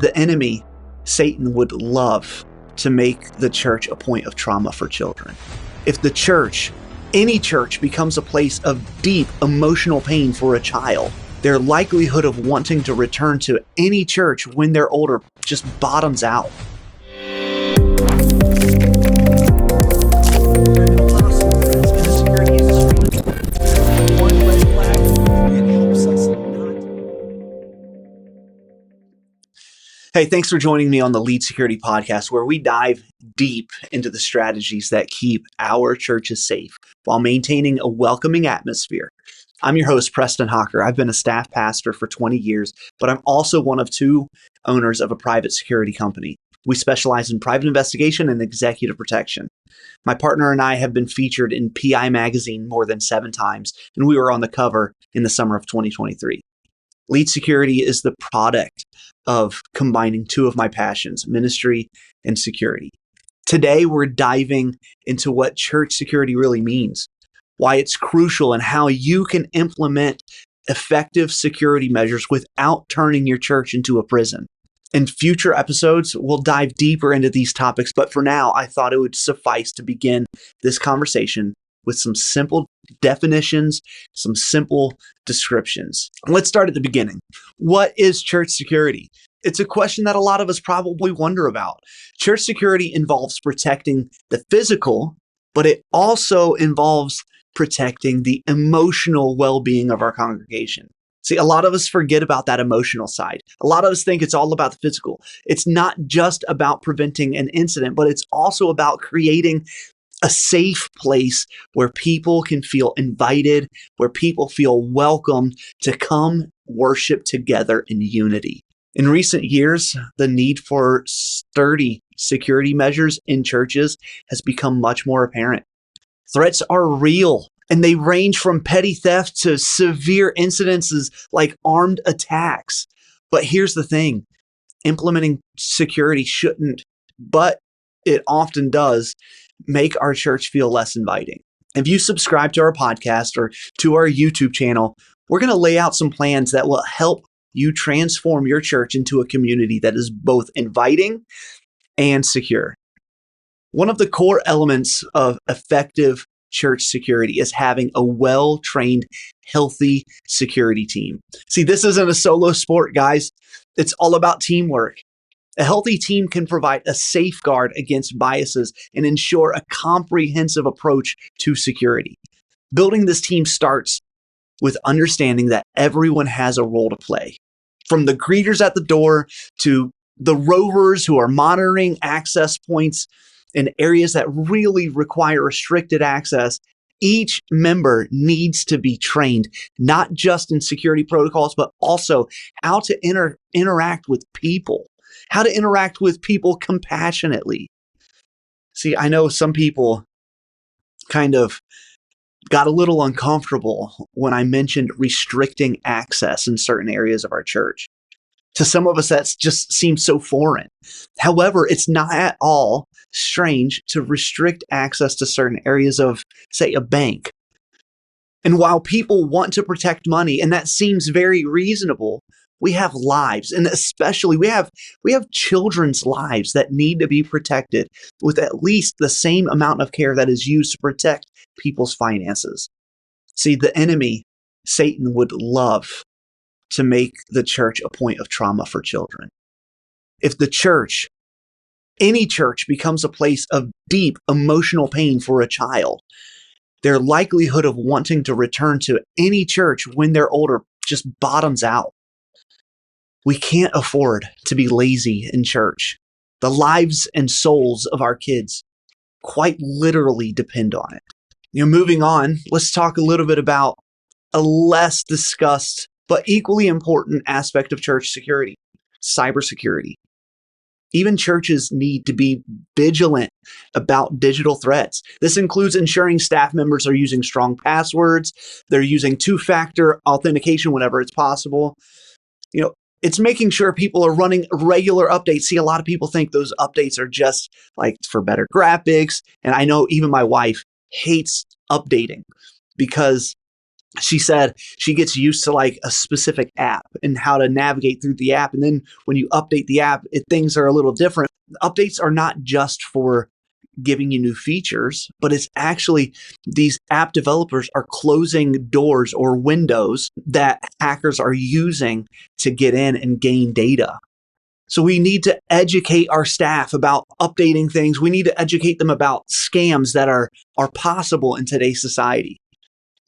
the enemy, Satan, would love to make the church a point of trauma for children. If the church, any church, becomes a place of deep emotional pain for a child, their likelihood of wanting to return to any church when they're older just bottoms out. Hey, thanks for joining me on the Lead Security Podcast, where we dive deep into the strategies that keep our churches safe while maintaining a welcoming atmosphere. I'm your host, Preston Hocker. I've been a staff pastor for 20 years, but I'm also one of two owners of a private security company. We specialize in private investigation and executive protection. My partner and I have been featured in PI Magazine more than 7 times, and we were on the cover in the summer of 2023. Lead Security is the product of combining two of my passions, ministry and security. Today, we're diving into what church security really means, why it's crucial, and how you can implement effective security measures without turning your church into a prison. In future episodes, we'll dive deeper into these topics, but for now, I thought it would suffice to begin this conversation with some simple definitions, some simple descriptions. Let's start at the beginning. What is church security? It's a question that a lot of us probably wonder about. Church security involves protecting the physical, but it also involves protecting the emotional well-being of our congregation. See, a lot of us forget about that emotional side. A lot of us think it's all about the physical. It's not just about preventing an incident, but it's also about creating a safe place where people can feel invited, where people feel welcomed to come worship together in unity. In recent years, the need for sturdy security measures in churches has become much more apparent. Threats are real, and they range from petty theft to severe incidences like armed attacks. But here's the thing, implementing security shouldn't, but it often does, make our church feel less inviting. If you subscribe to our podcast or to our YouTube channel, we're going to lay out some plans that will help you transform your church into a community that is both inviting and secure. One of the core elements of effective church security is having a well-trained, healthy security team. See, this isn't a solo sport, guys. It's all about teamwork. A healthy team can provide a safeguard against biases and ensure a comprehensive approach to security. Building this team starts with understanding that everyone has a role to play. From the greeters at the door to the rovers who are monitoring access points in areas that really require restricted access, each member needs to be trained, not just in security protocols, but also how to interact with people. How to interact with people compassionately. See, I know some people kind of got a little uncomfortable when I mentioned restricting access in certain areas of our church. To some of us, that just seems so foreign. However, it's not at all strange to restrict access to certain areas of, say, a bank. And while people want to protect money, and that seems very reasonable, we have lives, and especially we have children's lives that need to be protected with at least the same amount of care that is used to protect people's finances. See, the enemy, Satan, would love to make the church a point of trauma for children. If the church, any church, becomes a place of deep emotional pain for a child, their likelihood of wanting to return to any church when they're older just bottoms out. We can't afford to be lazy in church. The lives and souls of our kids quite literally depend on it. Moving on, let's talk a little bit about a less discussed but equally important aspect of church security, cybersecurity. Even churches need to be vigilant about digital threats. This includes ensuring staff members are using strong passwords, they're using 2-factor authentication whenever it's possible. It's making sure people are running regular updates. See, a lot of people think those updates are just like for better graphics. And I know even my wife hates updating because She said she gets used to like a specific app and how to navigate through the app. And then when you update the app, things are a little different. Updates are not just for giving you new features, but it's actually these app developers are closing doors or windows that hackers are using to get in and gain data. So we need to educate our staff about updating things. We need to educate them about scams that are possible in today's society.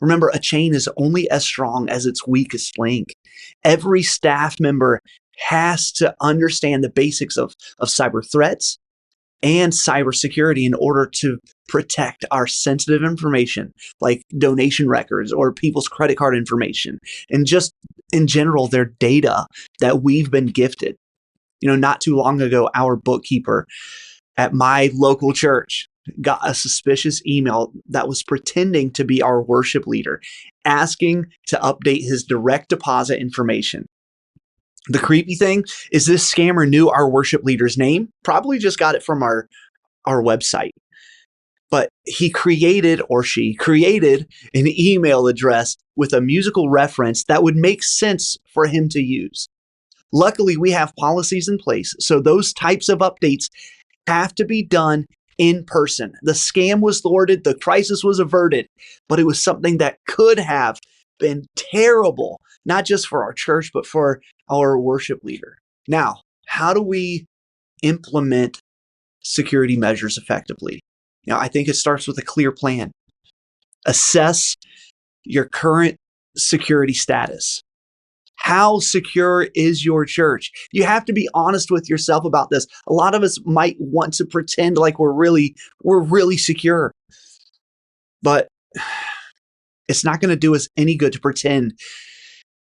Remember, a chain is only as strong as its weakest link. Every staff member has to understand the basics of cyber threats and cybersecurity in order to protect our sensitive information, like donation records or people's credit card information, and just in general, their data that we've been gifted. Not too long ago, our bookkeeper at my local church got a suspicious email that was pretending to be our worship leader, asking to update his direct deposit information. The creepy thing is this scammer knew our worship leader's name, probably just got it from our website. But she created an email address with a musical reference that would make sense for him to use. Luckily, we have policies in place, so those types of updates have to be done in person. The scam was thwarted, the crisis was averted, but it was something that could have been terrible, not just for our church, but for our worship leader. Now, how do we implement security measures effectively? I think it starts with a clear plan. Assess your current security status. How secure is your church? You have to be honest with yourself about this. A lot of us might want to pretend like we're really secure, but it's not going to do us any good to pretend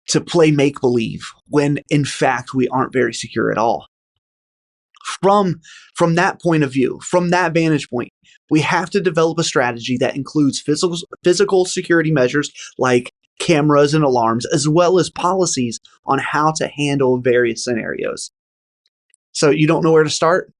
to play make-believe when in fact we aren't very secure at all. From that point of view, from that vantage point, we have to develop a strategy that includes physical security measures like cameras and alarms, as well as policies on how to handle various scenarios. So you don't know where to start?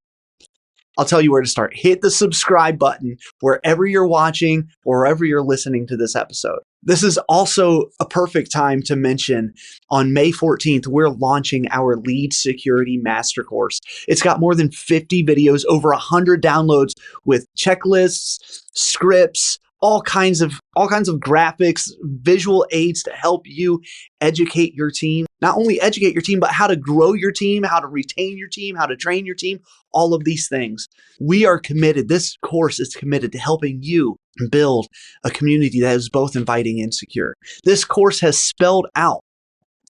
I'll tell you where to start. Hit the subscribe button wherever you're watching or wherever you're listening to this episode. This is also a perfect time to mention on May 14th, we're launching our Lead Security Master Course. It's got more than 50 videos, over 100 downloads with checklists, scripts, all kinds of graphics, visual aids to help you educate your team. Not only educate your team, but how to grow your team, how to retain your team, how to train your team, all of these things. We are committed. This course is committed to helping you build a community that is both inviting and secure. This course has spelled out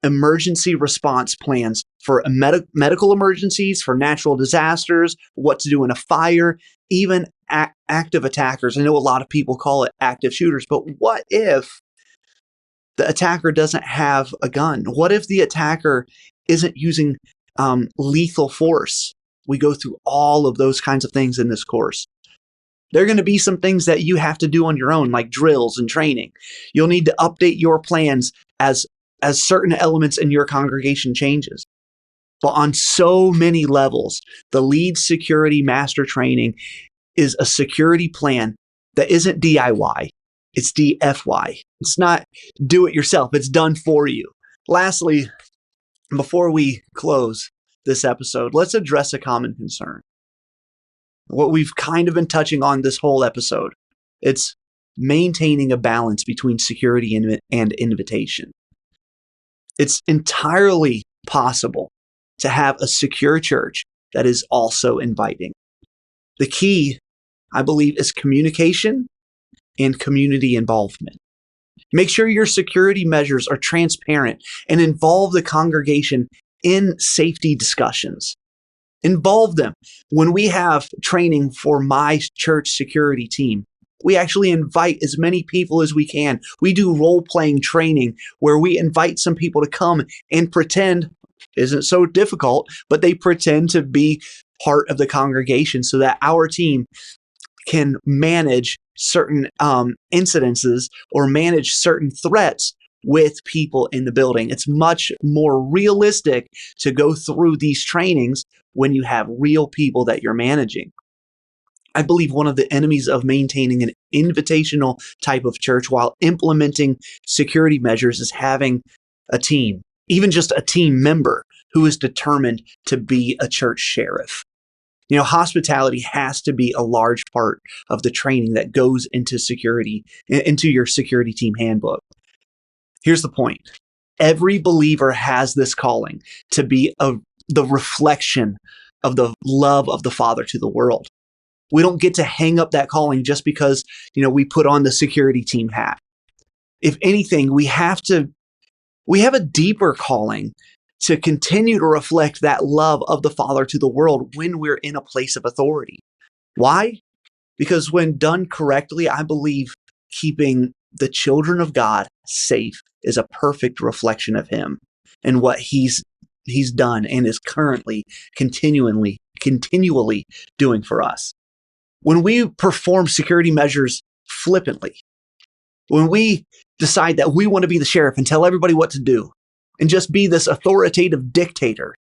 emergency response plans for medical emergencies, for natural disasters, what to do in a fire, even active attackers. I know a lot of people call it active shooters, but what if the attacker doesn't have a gun? What if the attacker isn't using lethal force? We go through all of those kinds of things in this course. There are going to be some things that you have to do on your own, like drills and training. You'll need to update your plans as certain elements in your congregation changes. But on so many levels, the Lead Security Master Training is a security plan that isn't DIY, it's DFY. It's not do it yourself, it's done for you. Lastly, before we close this episode, let's address a common concern. What we've kind of been touching on this whole episode, it's maintaining a balance between security and invitation. It's entirely possible to have a secure church that is also inviting. The key, I believe, is communication and community involvement. Make sure your security measures are transparent and involve the congregation in safety discussions. Involve them. When we have training for my church security team, we actually invite as many people as we can. We do role-playing training where we invite some people to come and pretend, isn't so difficult, but they pretend to be part of the congregation so that our team can manage certain incidences or manage certain threats with people in the building. It's much more realistic to go through these trainings when you have real people that you're managing. I believe one of the enemies of maintaining an invitational type of church while implementing security measures is having a team, even just a team member who is determined to be a church sheriff. Hospitality has to be a large part of the training that goes into security, into your security team handbook. Here's the point. Every believer has this calling to be the reflection of the love of the Father to the world. We don't get to hang up that calling just because, we put on the security team hat. If anything, we have a deeper calling to continue to reflect that love of the Father to the world when we're in a place of authority. Why? Because when done correctly, I believe keeping the children of God safe is a perfect reflection of Him and what He's done and is currently continually doing for us. When we perform security measures flippantly, when we decide that we want to be the sheriff and tell everybody what to do and just be this authoritative dictator,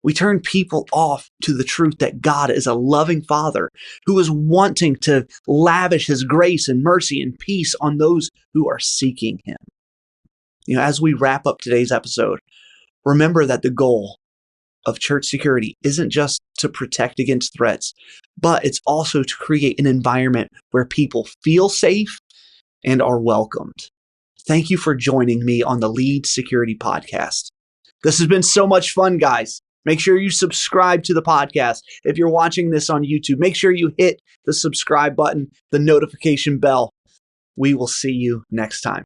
we turn people off to the truth that God is a loving Father who is wanting to lavish His grace and mercy and peace on those who are seeking Him. As we wrap up today's episode, remember that the goal of church security isn't just to protect against threats, but it's also to create an environment where people feel safe and are welcomed. Thank you for joining me on the Lead Security Podcast. This has been so much fun, guys. Make sure you subscribe to the podcast. If you're watching this on YouTube, make sure you hit the subscribe button, the notification bell. We will see you next time.